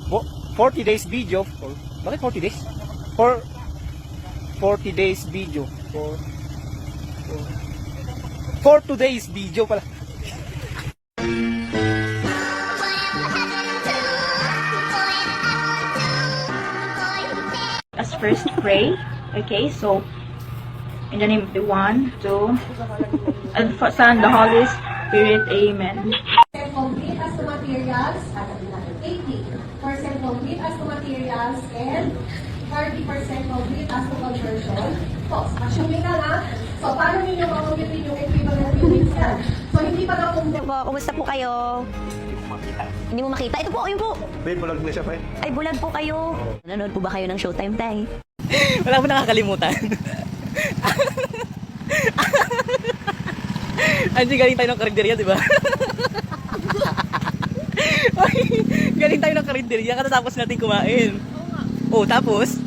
40 days video. Bakit 40 days? 40 days video. For today's video pala. As first pray. Okay, so in the name of the One, Two, and for Son, the Holy Spirit. Amen. Complete as to materials, 80% complete as to materials, and 30% complete as to conversion. So, assuming na lang, so paano ninyo makulitin yung equivalent units yan? So, hindi pa na kung Po, kumusta po kayo? Hindi mo makita? Ito po, ayun po. Wait, bulag na siya, Pai. Ay, bulag po kayo. Nanonood po ba kayo ng Showtime, Tay? Wala mo nakakalimutan. Anji, galing tayo ng karinderya, di ba? Ay, galing tayo ng karinderya katatapos natin kumain. Oh, tapos?